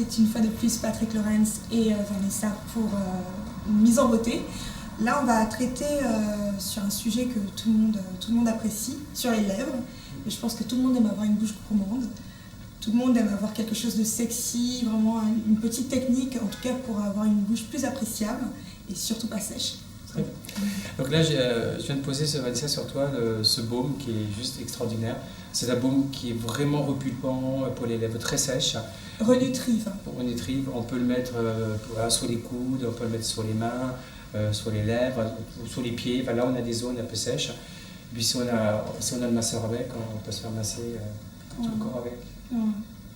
invite une fois de plus Patrick Lawrence et Vanessa pour une mise en beauté. Là, on va traiter sur un sujet que tout le monde apprécie, sur les lèvres. Et je pense que tout le monde aime avoir une bouche gourmande. Tout le monde aime avoir quelque chose de sexy, vraiment une petite technique, en tout cas pour avoir une bouche plus appréciable et surtout pas sèche. Très bien. Donc là, je viens de poser, Vanessa, sur toi ce baume qui est juste extraordinaire. C'est un baume qui est vraiment repulpant pour les lèvres très sèches. Renutrive. Renutrive, on peut le mettre sur les coudes, on peut le mettre sur les mains, sur les lèvres, sur les pieds. Enfin, là, on a des zones un peu sèches. Et puis si on a le masseur avec, on peut se faire masser tout le corps avec. Ouais.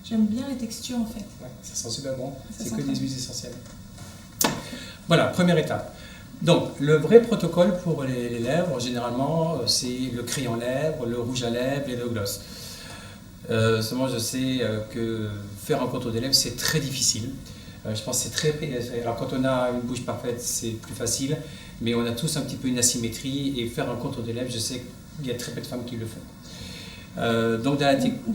J'aime bien les textures en fait. Ouais, ça sent super bon, c'est que très des bien. huiles essentielles. Voilà, première étape. Donc, le vrai protocole pour les lèvres, généralement, c'est le crayon lèvres, le rouge à lèvres et le gloss. Seulement, je sais que faire un contour des lèvres, c'est très difficile. Je pense que c'est très... Alors, quand on a une bouche parfaite, c'est plus facile, mais on a tous un petit peu une asymétrie, et faire un contour des lèvres, je sais qu'il y a très peu de femmes qui le font. Donc, dans la ou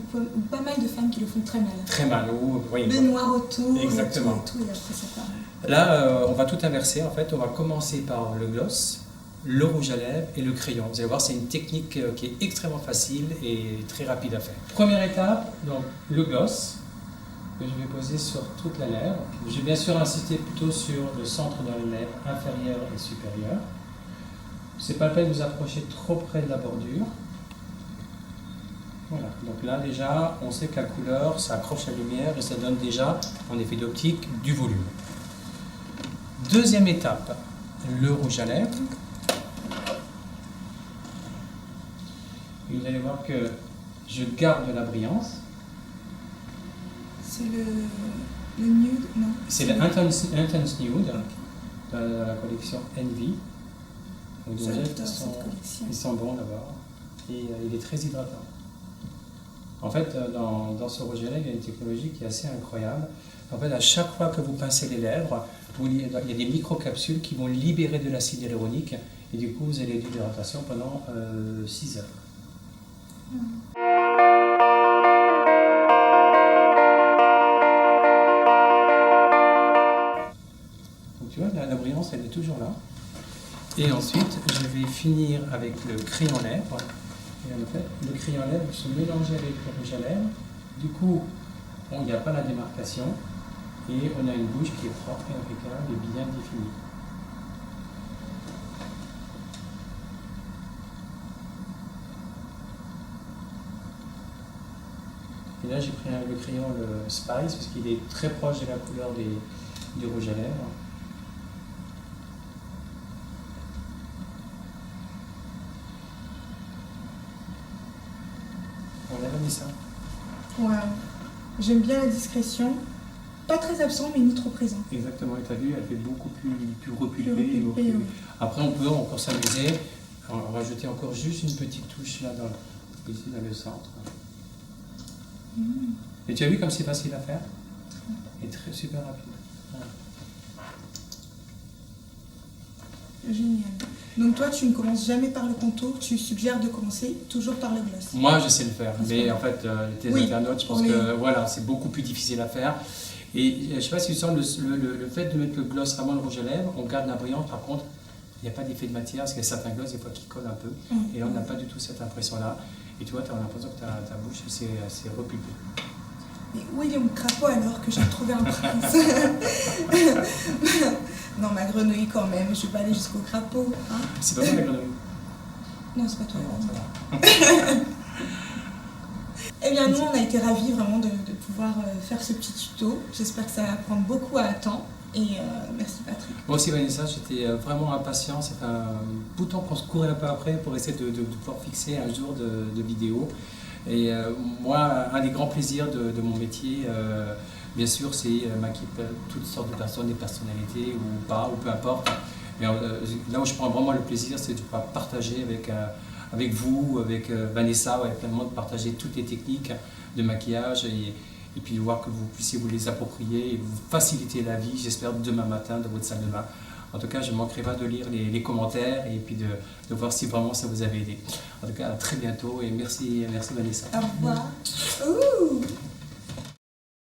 pas mal de femmes qui le font très mal. Très mal, oui. Le noir autour, exactement. et tout, et après ça part. Là, on va tout inverser. En fait, on va commencer par le gloss, le rouge à lèvres et le crayon. Vous allez voir, c'est une technique qui est extrêmement facile et très rapide à faire. Première étape, donc le gloss que je vais poser sur toute la lèvre. Je vais bien sûr insister plutôt sur le centre de la lèvre inférieure et supérieure. C'est pas la peine de vous approcher trop près de la bordure. Voilà, donc là déjà, on sait que la couleur, ça accroche la lumière et ça donne déjà, en effet d'optique, du volume. Deuxième étape, le rouge à lèvres. Et vous allez voir que je garde la brillance. C'est le nude, non? C'est le Intense Nude dans la collection Envy. Donc, ils sont bons d'abord et il est très hydratant. En fait, dans ce rouge à lèvres, il y a une technologie qui est assez incroyable. En fait, à chaque fois que vous pincez les lèvres, il y a des microcapsules qui vont libérer de l'acide hyaluronique et du coup, vous allez de l'hydratation pendant 6 heures. Donc tu vois, la brillance, elle est toujours là. Et ensuite, je vais finir avec le crayon lèvres. Et en fait, le crayon lèvres se mélange avec le rouge à lèvres. Du coup, il n'y a pas la démarcation. Et on a une bouche qui est propre et impeccable et bien définie. Et là, j'ai pris le crayon, le Spice, parce qu'il est très proche de la couleur du rouge à lèvres. On l'a mis ça. Ouais. J'aime bien la discrétion. Pas très absent, mais ni trop présent. Exactement, et tu as vu, elle fait beaucoup plus repulpée. Oui. Après, on peut encore s'amuser, rajouter encore juste une petite touche là ici dans le centre. Et tu as vu comme c'est facile à faire? Et super rapide. Voilà. Génial. Donc toi, tu ne commences jamais par le contour, tu suggères de commencer toujours par le gloss. Moi, je sais le faire, mais en fait, tes internautes, je pense que voilà, c'est beaucoup plus difficile à faire. Et je ne sais pas si tu sens le fait de mettre le gloss avant le rouge à lèvres, on garde la brillance, par contre, il n'y a pas d'effet de matière, parce qu'il y a certains gloss des fois qui collent un peu, et là on n'a pas du tout cette impression-là. Et tu vois, tu as l'impression que ta bouche c'est repulpée. Mais où est mon crapaud alors que j'ai trouvé un prince? Non, ma grenouille quand même, je ne vais pas aller jusqu'au crapaud. Hein. C'est pas moi la grenouille? Non, c'est pas toi. Non, ça va. Eh bien, nous, on a été ravis vraiment de pouvoir faire ce petit tuto. J'espère que ça va prendre beaucoup à temps. Et merci Patrick. Moi aussi Vanessa, j'étais vraiment impatient. Ça fait un bout de temps qu'on se courait un peu après pour essayer de pouvoir fixer un jour de vidéo. Et moi, un des grands plaisirs de mon métier, bien sûr, c'est maquiller toutes sortes de personnes, des personnalités ou pas, ou peu importe. Mais là où je prends vraiment le plaisir, c'est de pouvoir partager avec vous, avec Vanessa, avec plein de monde, partager toutes les techniques de maquillage et puis de voir que vous puissiez vous les approprier et vous faciliter la vie, j'espère, demain matin dans votre salle de bain. En tout cas, je ne manquerai pas de lire les commentaires et puis de voir si vraiment ça vous avait aidé. En tout cas, à très bientôt et merci Vanessa. Au revoir.